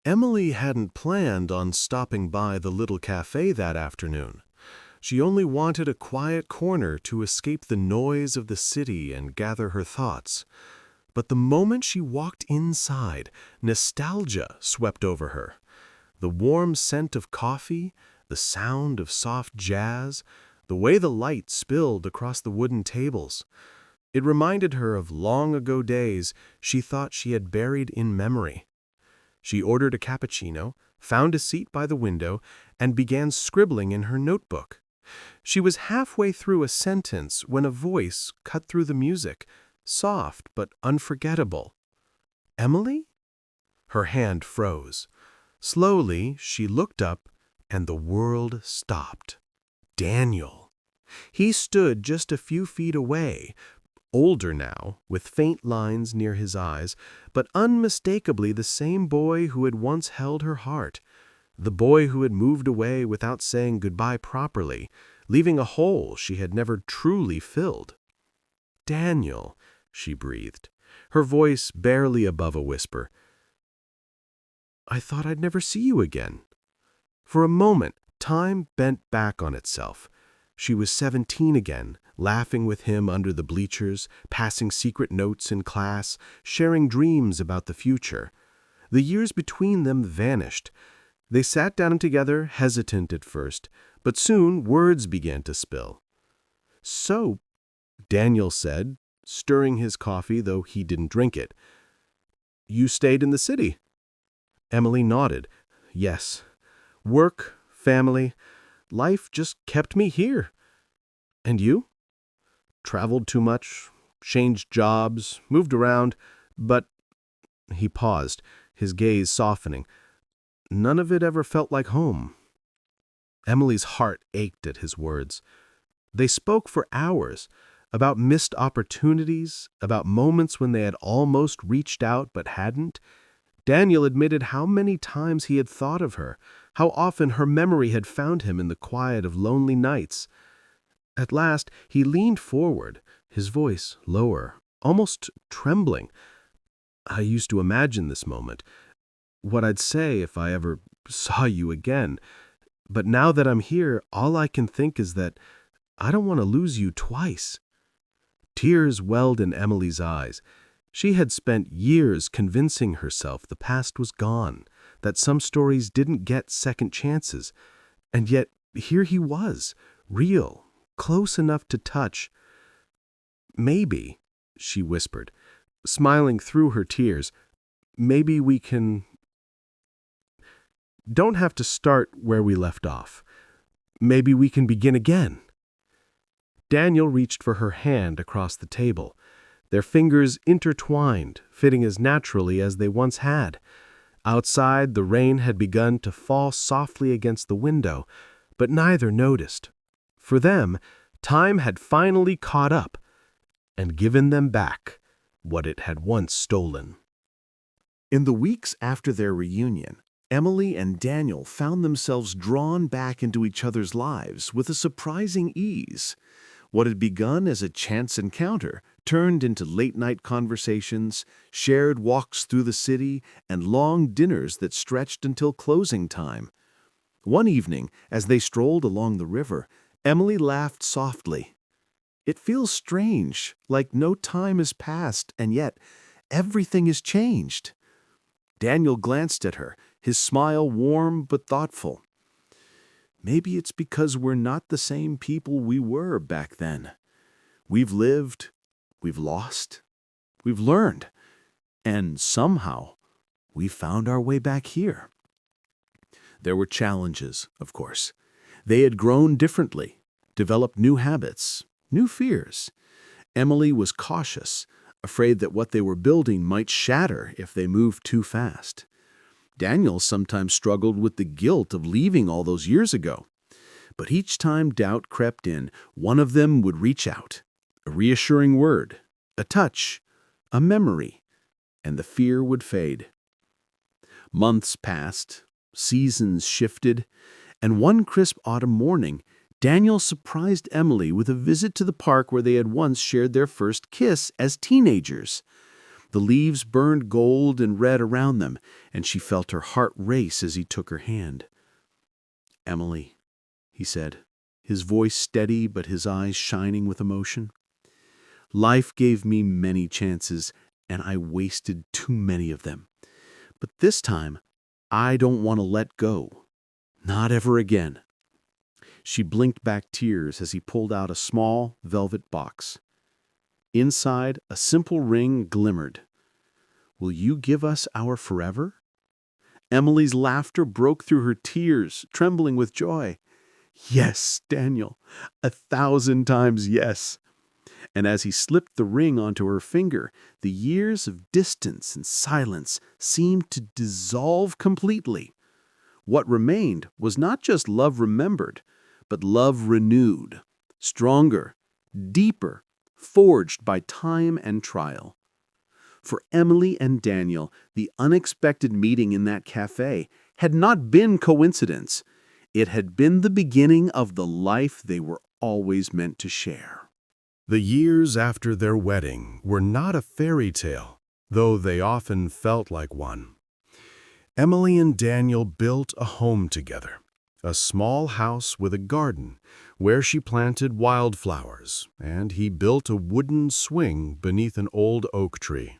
Emily hadn't planned on stopping by the little cafe that afternoon. She only wanted a quiet corner to escape the noise of the city and gather her thoughts. But the moment she walked inside, nostalgia swept over her. The warm scent of coffee, the sound of soft jazz, the way the light spilled across the wooden tables. It reminded her of long-ago days she thought she had buried in memory. She ordered a cappuccino, found a seat by the window, and began scribbling in her notebook. She was halfway through a sentence when a voice cut through the music, soft but unforgettable. "Emily?" Her hand froze. Slowly, she looked up, and the world stopped. Daniel. He stood just a few feet away, older now, with faint lines near his eyes, but unmistakably the same boy who had once held her heart, the boy who had moved away without saying goodbye properly, leaving a hole she had never truly filled. "Daniel," she breathed, her voice barely above a whisper. "I thought I'd never see you again." For a moment, time bent back on itself. She was 17 again, laughing with him under the bleachers, passing secret notes in class, sharing dreams about the future. The years between them vanished. They sat down together, hesitant at first, but soon words began to spill. "So," Daniel said, stirring his coffee though he didn't drink it, "you stayed in the city?" Emily nodded. "Yes. Work, family, life just kept me here." "And you?" "Traveled too much, changed jobs, moved around, but—" He paused, his gaze softening. "None of it ever felt like home." Emily's heart ached at his words. They spoke for hours, about missed opportunities, about moments when they had almost reached out but hadn't. Daniel admitted how many times he had thought of her, how often her memory had found him in the quiet of lonely nights. At last he leaned forward, his voice lower, almost trembling. "I used to imagine this moment, what I'd say if I ever saw you again. But now that I'm here, all I can think is that I don't want to lose you twice." Tears welled in Emily's eyes. She had spent years convincing herself the past was gone, that some stories didn't get second chances. And yet here he was, real, close enough to touch. "Maybe," she whispered, smiling through her tears, "maybe we don't have to start where we left off. Maybe we can begin again." Daniel reached for her hand across the table. Their fingers intertwined, fitting as naturally as they once had. Outside, the rain had begun to fall softly against the window, but neither noticed. For them, time had finally caught up and given them back what it had once stolen. In the weeks after their reunion, Emily and Daniel found themselves drawn back into each other's lives with a surprising ease. What had begun as a chance encounter turned into late-night conversations, shared walks through the city, and long dinners that stretched until closing time. One evening, as they strolled along the river, Emily laughed softly. "It feels strange, like no time has passed, and yet everything has changed." Daniel glanced at her, his smile warm but thoughtful. "Maybe it's because we're not the same people we were back then. We've lived, we've lost, we've learned, and somehow we found our way back here." There were challenges, of course. They had grown differently, developed new habits, new fears. Emily was cautious, afraid that what they were building might shatter if they moved too fast. Daniel sometimes struggled with the guilt of leaving all those years ago. But each time doubt crept in, one of them would reach out. A reassuring word, a touch, a memory, and the fear would fade. Months passed, seasons shifted, and one crisp autumn morning, Daniel surprised Emily with a visit to the park where they had once shared their first kiss as teenagers. The leaves burned gold and red around them, and she felt her heart race as he took her hand. "Emily," he said, his voice steady but his eyes shining with emotion. "Life gave me many chances, and I wasted too many of them. But this time, I don't want to let go. Not ever again." She blinked back tears as he pulled out a small velvet box. Inside, a simple ring glimmered. "Will you give us our forever?" Emily's laughter broke through her tears, trembling with joy. "Yes, Daniel, 1,000 times yes." And as he slipped the ring onto her finger, the years of distance and silence seemed to dissolve completely. What remained was not just love remembered, but love renewed, stronger, deeper, forged by time and trial. For Emily and Daniel, the unexpected meeting in that cafe had not been coincidence. It had been the beginning of the life they were always meant to share. The years after their wedding were not a fairy tale, though they often felt like one. Emily and Daniel built a home together, a small house with a garden where she planted wildflowers, and he built a wooden swing beneath an old oak tree.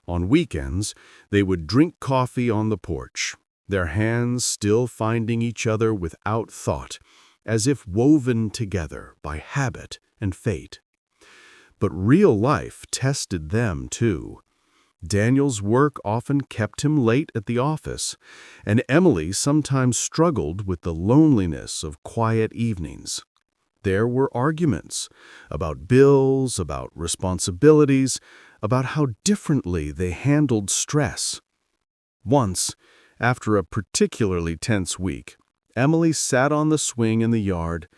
On weekends, they would drink coffee on the porch, their hands still finding each other without thought, as if woven together by habit and fate. But real life tested them, too. Daniel's work often kept him late at the office, and Emily sometimes struggled with the loneliness of quiet evenings. There were arguments about bills, about responsibilities, about how differently they handled stress. Once, after a particularly tense week, Emily sat on the swing in the yard,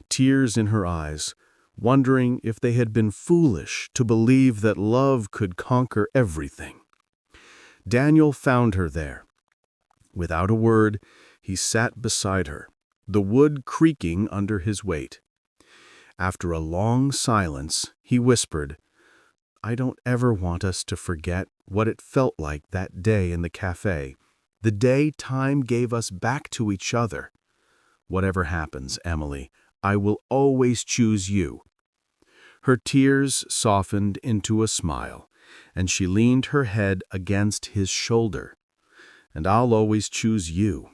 tears in her eyes, wondering if they had been foolish to believe that love could conquer everything. Daniel found her there. Without a word, he sat beside her, the wood creaking under his weight. After a long silence, he whispered, "I don't ever want us to forget what it felt like that day in the cafe, the day time gave us back to each other. Whatever happens, Emily, I will always choose you." Her tears softened into a smile, and she leaned her head against his shoulder. "And I'll always choose you."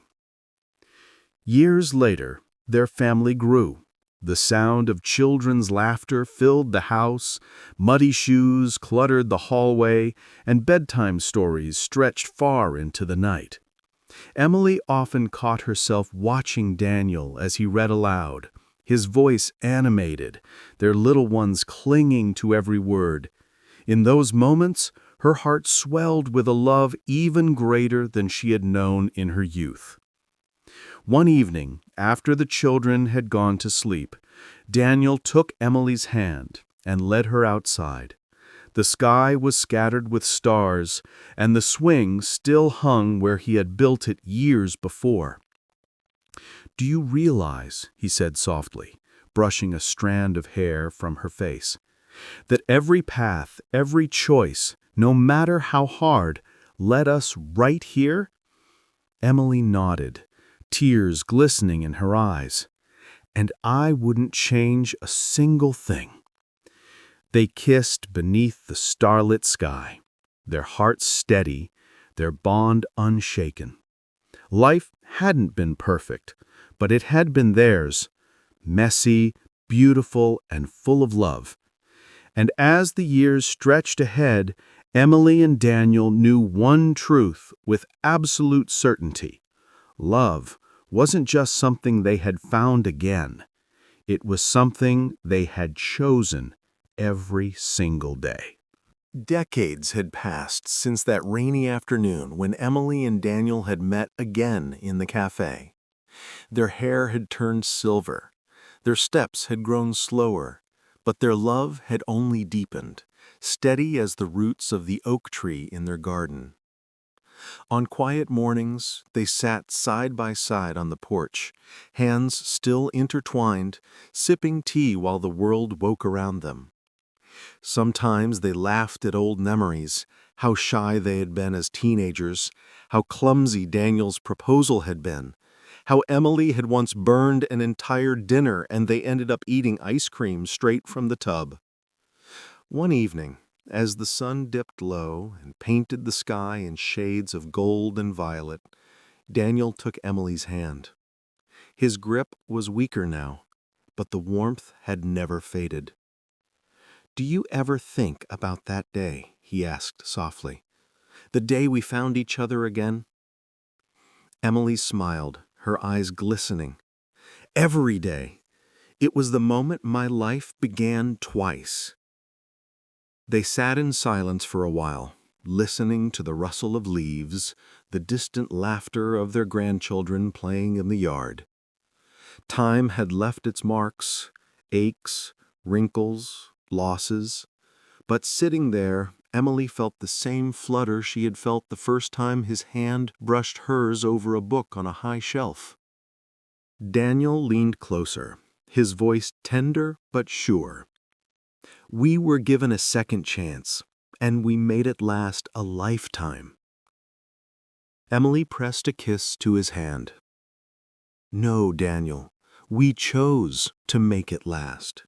Years later, their family grew. The sound of children's laughter filled the house, muddy shoes cluttered the hallway, and bedtime stories stretched far into the night. Emily often caught herself watching Daniel as he read aloud, his voice animated, their little ones clinging to every word. In those moments, her heart swelled with a love even greater than she had known in her youth. One evening, after the children had gone to sleep, Daniel took Emily's hand and led her outside. The sky was scattered with stars, and the swing still hung where he had built it years before. "Do you realize," he said softly, brushing a strand of hair from her face, "that every path, every choice, no matter how hard, led us right here?" Emily nodded, tears glistening in her eyes. "And I wouldn't change a single thing." They kissed beneath the starlit sky, their hearts steady, their bond unshaken. Life hadn't been perfect, but it had been theirs, messy, beautiful, and full of love. And as the years stretched ahead, Emily and Daniel knew one truth with absolute certainty. Love wasn't just something they had found again. It was something they had chosen every single day. Decades had passed since that rainy afternoon when Emily and Daniel had met again in the cafe. Their hair had turned silver, their steps had grown slower, but their love had only deepened, steady as the roots of the oak tree in their garden. On quiet mornings, they sat side by side on the porch, hands still intertwined, sipping tea while the world woke around them. Sometimes they laughed at old memories, how shy they had been as teenagers, how clumsy Daniel's proposal had been, how Emily had once burned an entire dinner and they ended up eating ice cream straight from the tub. One evening, as the sun dipped low and painted the sky in shades of gold and violet, Daniel took Emily's hand. His grip was weaker now, but the warmth had never faded. "Do you ever think about that day?" he asked softly. "The day we found each other again?" Emily smiled, her eyes glistening. "Every day. It was the moment my life began twice." They sat in silence for a while, listening to the rustle of leaves, the distant laughter of their grandchildren playing in the yard. Time had left its marks, aches, wrinkles, losses, but sitting there, Emily felt the same flutter she had felt the first time his hand brushed hers over a book on a high shelf. Daniel leaned closer, his voice tender but sure. "We were given a second chance, and we made it last a lifetime." Emily pressed a kiss to his hand. "No, Daniel, we chose to make it last."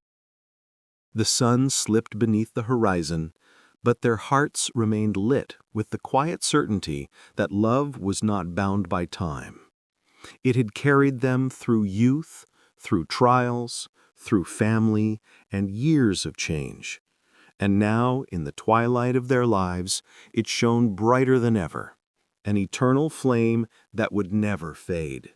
The sun slipped beneath the horizon, but their hearts remained lit with the quiet certainty that love was not bound by time. It had carried them through youth, through trials, through family, and years of change. And now, in the twilight of their lives, it shone brighter than ever, an eternal flame that would never fade.